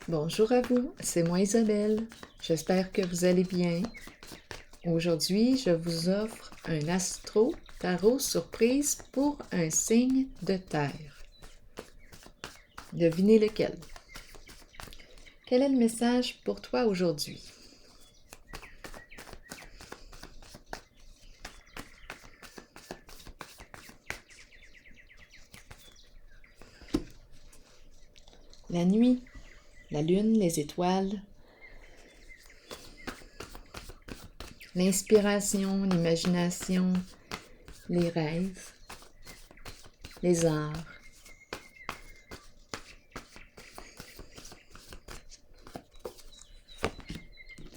Bonjour à vous, c'est moi Isabelle. J'espère que vous allez bien. Aujourd'hui, je vous offre un astro tarot surprise pour un signe de terre. Devinez lequel. Quel est le message pour toi aujourd'hui? La nuit, la lune, les étoiles, l'inspiration, l'imagination, les rêves, les arts.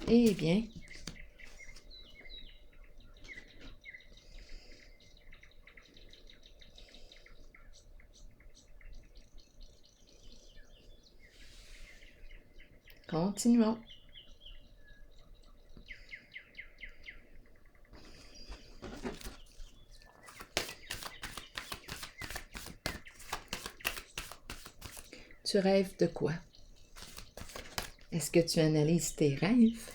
Eh bien, continuons. Tu rêves de quoi? Est-ce que tu analyses tes rêves?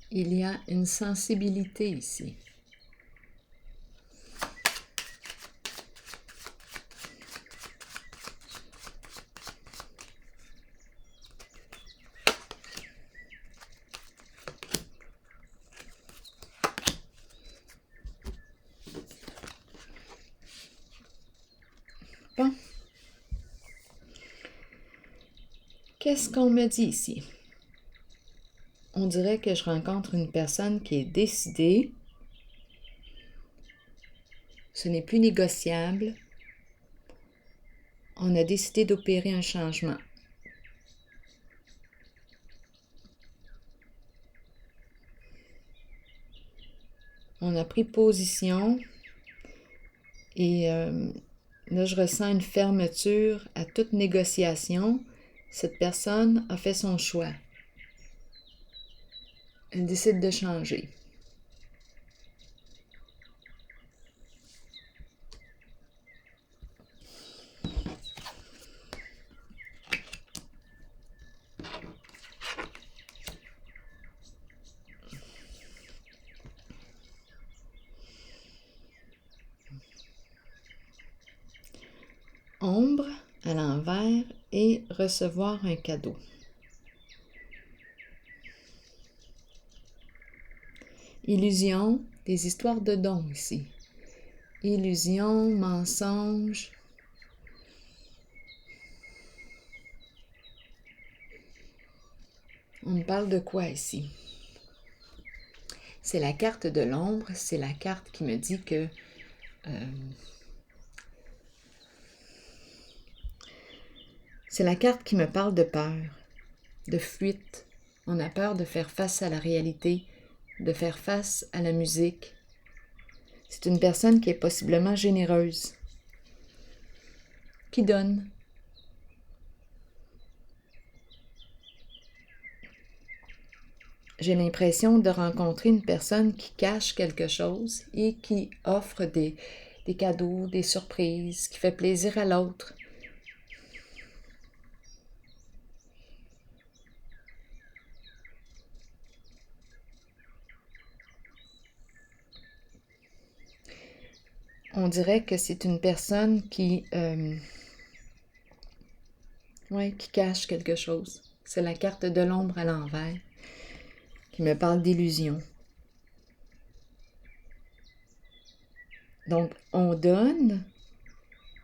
Il y a une sensibilité ici. Bon. Qu'est-ce qu'on me dit ici? On dirait que je rencontre une personne qui est décidée. Ce n'est plus négociable. On a décidé d'opérer un changement. On a pris position et là, je ressens une fermeture à toute négociation. Cette personne a fait son choix. Elle décide de changer. Ombre à l'envers et recevoir un cadeau. Illusion, des histoires de dons ici. Illusion, mensonge. On me parle de quoi ici? C'est la carte de l'ombre, c'est la carte qui me dit que c'est la carte qui me parle de peur, de fuite. On a peur de faire face à la réalité, de faire face à la musique. C'est une personne qui est possiblement généreuse, qui donne. J'ai l'impression de rencontrer une personne qui cache quelque chose et qui offre des cadeaux, des surprises, qui fait plaisir à l'autre. On dirait que c'est une personne qui cache quelque chose. C'est la carte de l'ombre à l'envers qui me parle d'illusion. Donc, on donne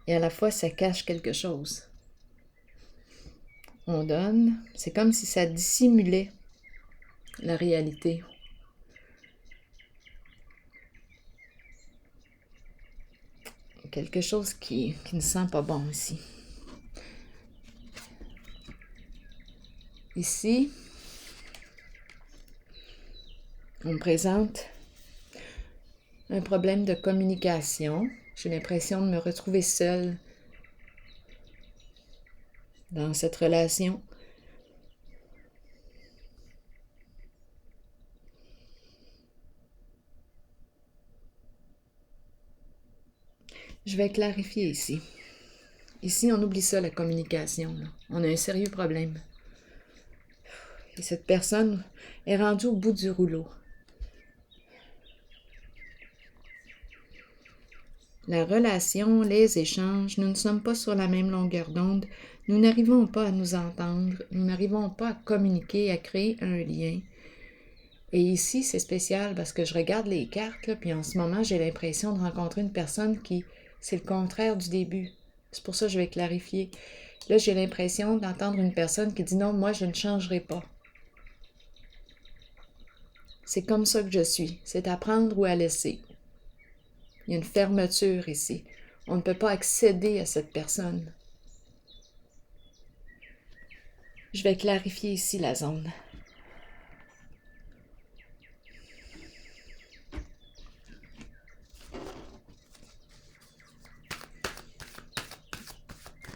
et à la fois ça cache quelque chose. On donne, c'est comme si ça dissimulait la réalité. Quelque chose qui ne sent pas bon ici. Ici, on me présente un problème de communication. J'ai l'impression de me retrouver seule dans cette relation. Je vais clarifier ici. Ici, on oublie ça, la communication, là. On a un sérieux problème. Et cette personne est rendue au bout du rouleau. La relation, les échanges, nous ne sommes pas sur la même longueur d'onde. Nous n'arrivons pas à nous entendre. Nous n'arrivons pas à communiquer, à créer un lien. Et ici, c'est spécial parce que je regarde les cartes, là, puis en ce moment, j'ai l'impression de rencontrer une personne qui, c'est le contraire du début. C'est pour ça que je vais clarifier. Là, j'ai l'impression d'entendre une personne qui dit non, moi, je ne changerai pas. C'est comme ça que je suis. C'est à prendre ou à laisser. Il y a une fermeture ici. On ne peut pas accéder à cette personne. Je vais clarifier ici la zone.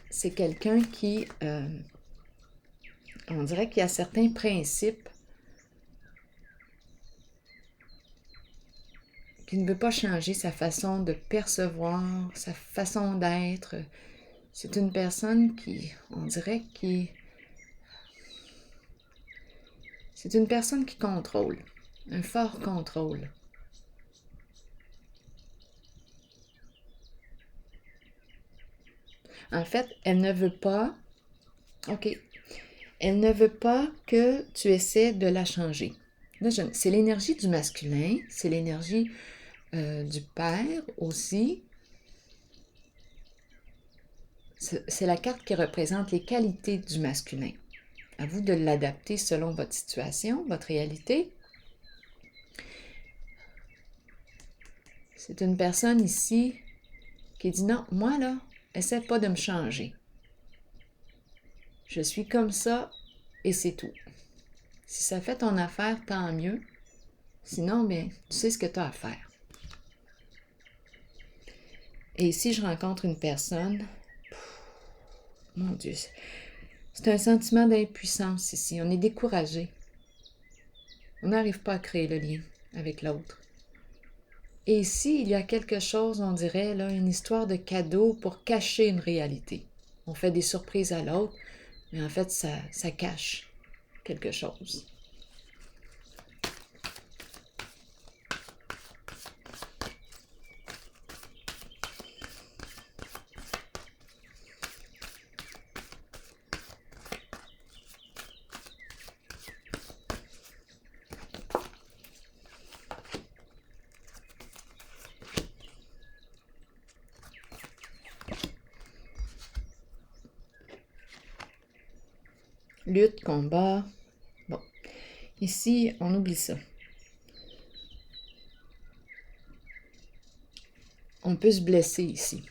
C'est quelqu'un qui, on dirait qu'il y a certains principes qui ne veut pas changer sa façon de percevoir, sa façon d'être. C'est une personne qui, on dirait c'est une personne qui contrôle, un fort contrôle. En fait, elle ne veut pas, elle ne veut pas que tu essaies de la changer. Là, c'est l'énergie du masculin, c'est l'énergie du père aussi. C'est la carte qui représente les qualités du masculin. À vous de l'adapter selon votre situation, votre réalité. C'est une personne ici qui dit non, moi là, essaie pas de me changer. Je suis comme ça et c'est tout. Si ça fait ton affaire, tant mieux. Sinon, bien, tu sais ce que tu as à faire. Et ici, je rencontre une personne, mon Dieu, c'est un sentiment d'impuissance ici. On est découragé. On n'arrive pas à créer le lien avec l'autre. Et ici, il y a quelque chose, on dirait, là, une histoire de cadeau pour cacher une réalité. On fait des surprises à l'autre, mais en fait, ça cache quelque chose. Lutte, combat. Bon, ici, on oublie ça. On peut se blesser ici.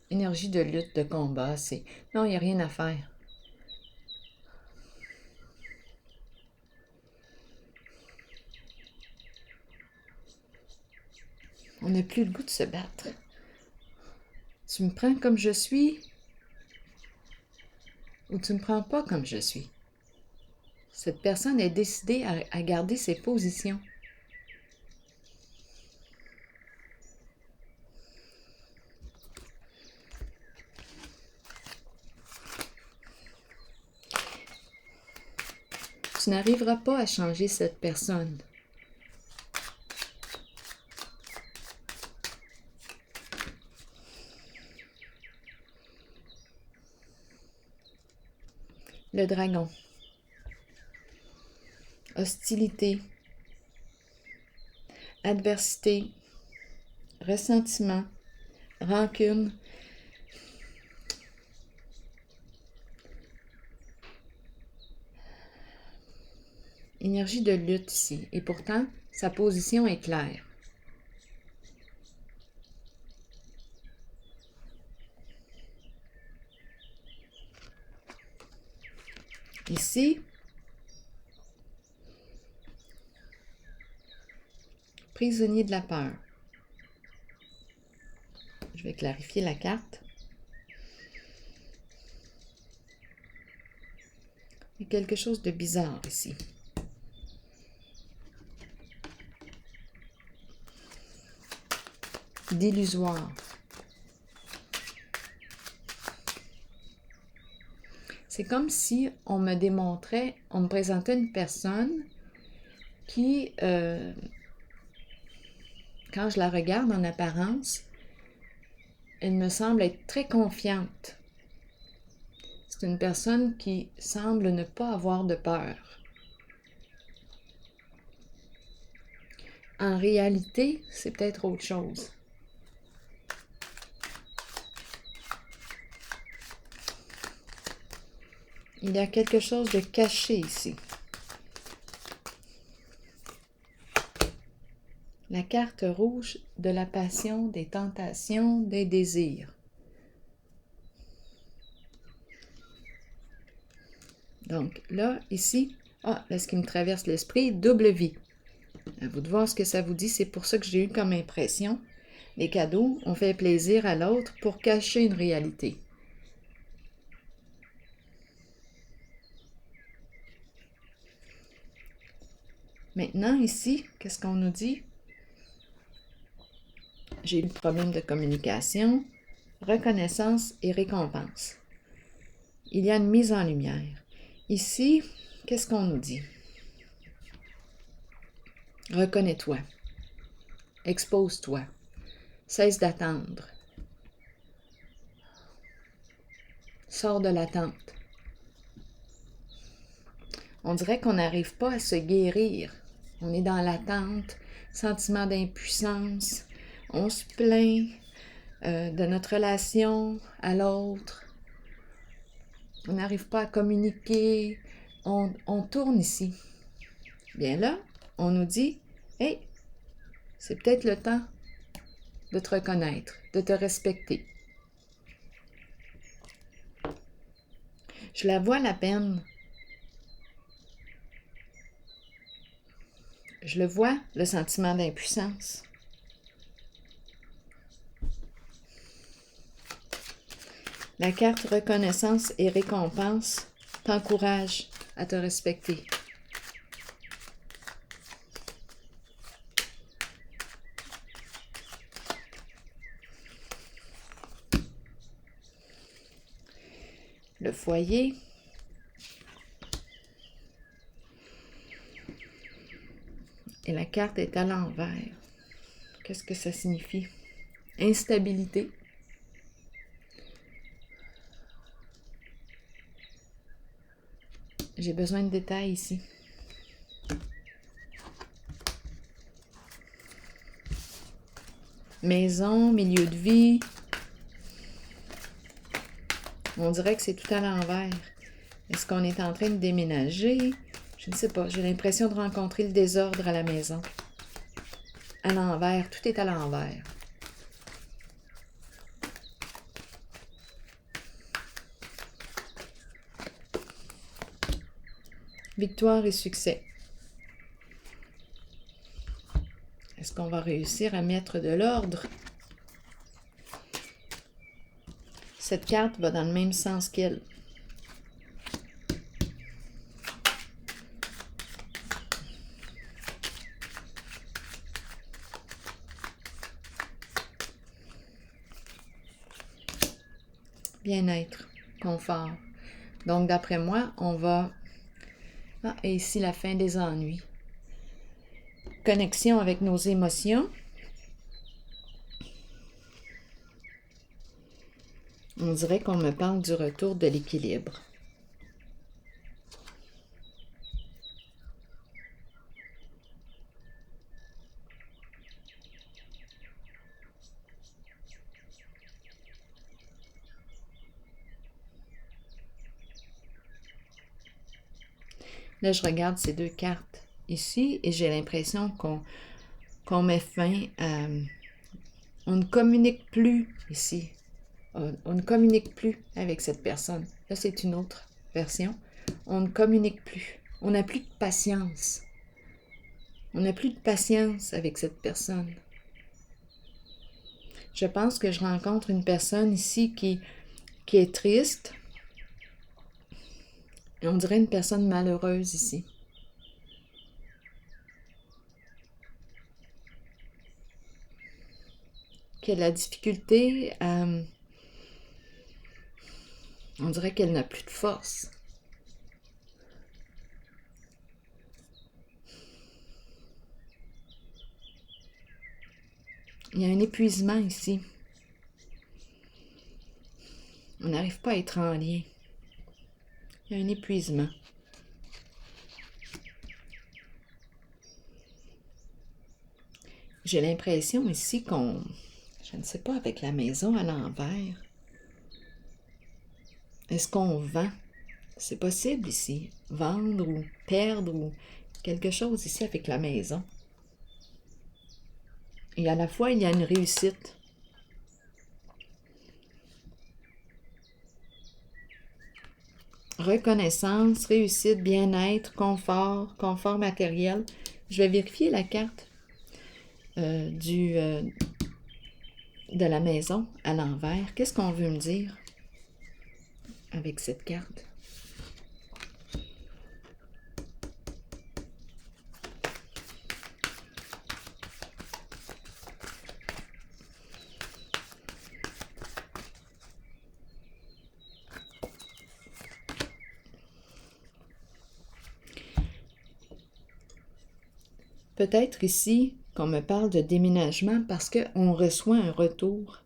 Énergie de lutte, de combat, c'est... Non, il n'y a rien à faire. On n'a plus le goût de se battre. Tu me prends comme je suis ou tu me prends pas comme je suis. Cette personne est décidée à garder ses positions. Tu n'arriveras pas à changer cette personne. Le dragon. Hostilité. Adversité. Ressentiment. Rancune. Énergie de lutte ici. Et pourtant, sa position est claire. Ici, prisonnier de la peur. Je vais clarifier la carte. Il y a quelque chose de bizarre ici. D'illusoire. C'est comme si on me démontrait, on me présentait une personne qui, quand je la regarde en apparence, elle me semble être très confiante. C'est une personne qui semble ne pas avoir de peur. En réalité, c'est peut-être autre chose. Il y a quelque chose de caché ici. La carte rouge de la passion, des tentations, des désirs. Donc là, ici, là, ce qui me traverse l'esprit, double vie. À vous de voir ce que ça vous dit. C'est pour ça que j'ai eu comme impression. Les cadeaux, on fait plaisir à l'autre pour cacher une réalité. Maintenant, ici, qu'est-ce qu'on nous dit? J'ai eu le problème de communication, reconnaissance et récompense. Il y a une mise en lumière. Ici, qu'est-ce qu'on nous dit? Reconnais-toi. Expose-toi. Cesse d'attendre. Sors de l'attente. On dirait qu'on n'arrive pas à se guérir. On est dans l'attente, sentiment d'impuissance. On se plaint de notre relation à l'autre. On n'arrive pas à communiquer. On tourne ici. Bien là, on nous dit, « Hey, c'est peut-être le temps de te reconnaître, de te respecter. » Je la vois la peine. Je le vois, le sentiment d'impuissance. La carte reconnaissance et récompense t'encourage à te respecter. Le foyer. Et la carte est à l'envers. Qu'est-ce que ça signifie? Instabilité. J'ai besoin de détails ici. Maison, milieu de vie. On dirait que c'est tout à l'envers. Est-ce qu'on est en train de déménager? Je ne sais pas. J'ai l'impression de rencontrer le désordre à la maison. À l'envers. Tout est à l'envers. Victoire et succès. Est-ce qu'on va réussir à mettre de l'ordre? Cette carte va dans le même sens qu'elle. Bien-être, confort. Donc, d'après moi, on va... Ah, et ici, la fin des ennuis. Connexion avec nos émotions. On dirait qu'on me parle du retour de l'équilibre. Là, je regarde ces deux cartes ici et j'ai l'impression qu'on met fin à... On ne communique plus ici. On ne communique plus avec cette personne. Là, c'est une autre version. On ne communique plus. On n'a plus de patience. On n'a plus de patience avec cette personne. Je pense que je rencontre une personne ici qui est triste. Et on dirait une personne malheureuse ici. Qui a de la difficulté à... On dirait qu'elle n'a plus de force. Il y a un épuisement ici. On n'arrive pas à être en lien. Il y a un épuisement. J'ai l'impression ici qu'on... Je ne sais pas, avec la maison à l'envers. Est-ce qu'on vend? C'est possible ici. Vendre ou perdre ou quelque chose ici avec la maison. Et à la fois, il y a une réussite. Reconnaissance, réussite, bien-être, confort matériel. Je vais vérifier la carte de la maison à l'envers. Qu'est-ce qu'on veut me dire avec cette carte? Peut-être ici qu'on me parle de déménagement parce qu'on reçoit un retour.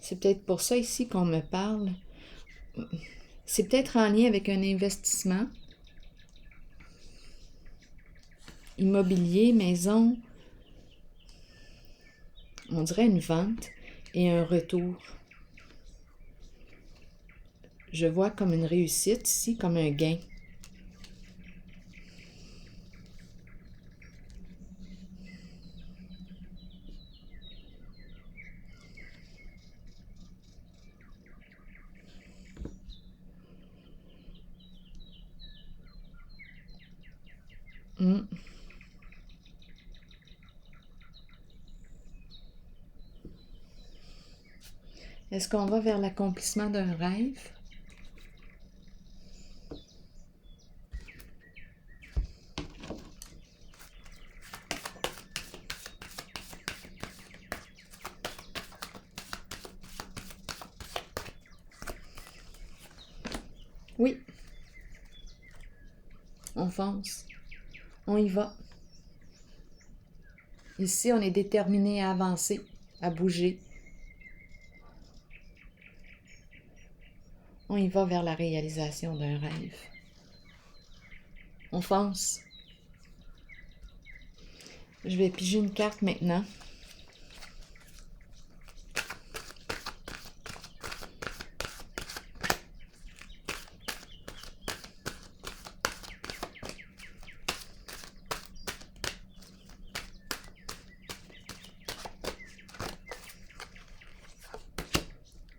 C'est peut-être pour ça ici qu'on me parle. C'est peut-être en lien avec un investissement. Immobilier, maison. On dirait une vente et un retour. Je vois comme une réussite ici, comme un gain. Est-ce qu'on va vers l'accomplissement d'un rêve? Oui. On fonce. On y va. Ici, on est déterminé à avancer, à bouger. On y va vers la réalisation d'un rêve. On fonce. Je vais piger une carte maintenant.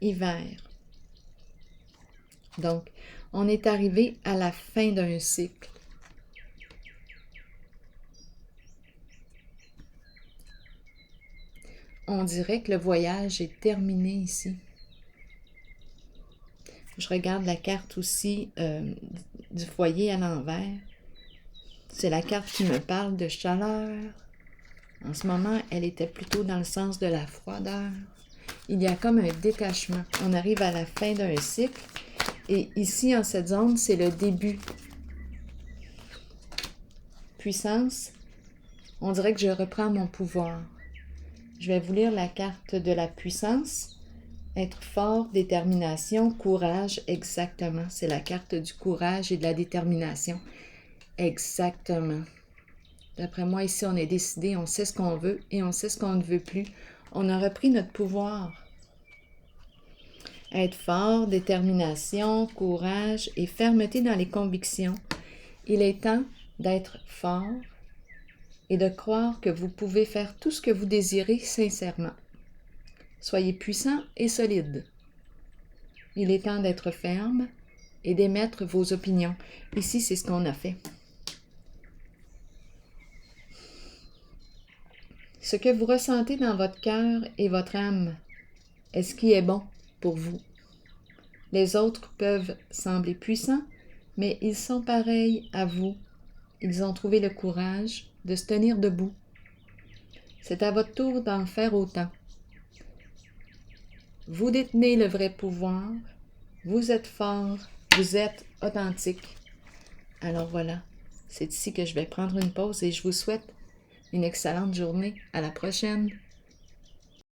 Hiver. Donc, on est arrivé à la fin d'un cycle. On dirait que le voyage est terminé ici. Je regarde la carte aussi du foyer à l'envers. C'est la carte qui me parle de chaleur. En ce moment, elle était plutôt dans le sens de la froideur. Il y a comme un détachement. On arrive à la fin d'un cycle. Et ici, en cette zone, c'est le début. Puissance. On dirait que je reprends mon pouvoir. Je vais vous lire la carte de la puissance. Être fort, détermination, courage, exactement. C'est la carte du courage et de la détermination. Exactement. D'après moi, ici, on est décidé, on sait ce qu'on veut et on sait ce qu'on ne veut plus. On a repris notre pouvoir. Être fort, détermination, courage et fermeté dans les convictions. Il est temps d'être fort et de croire que vous pouvez faire tout ce que vous désirez sincèrement. Soyez puissant et solide. Il est temps d'être ferme et d'émettre vos opinions. Ici, c'est ce qu'on a fait. Ce que vous ressentez dans votre cœur et votre âme est ce qui est bon pour vous. Les autres peuvent sembler puissants, mais ils sont pareils à vous. Ils ont trouvé le courage de se tenir debout. C'est à votre tour d'en faire autant. Vous détenez le vrai pouvoir, vous êtes fort, vous êtes authentique. Alors voilà, c'est ici que je vais prendre une pause et je vous souhaite une excellente journée. À la prochaine!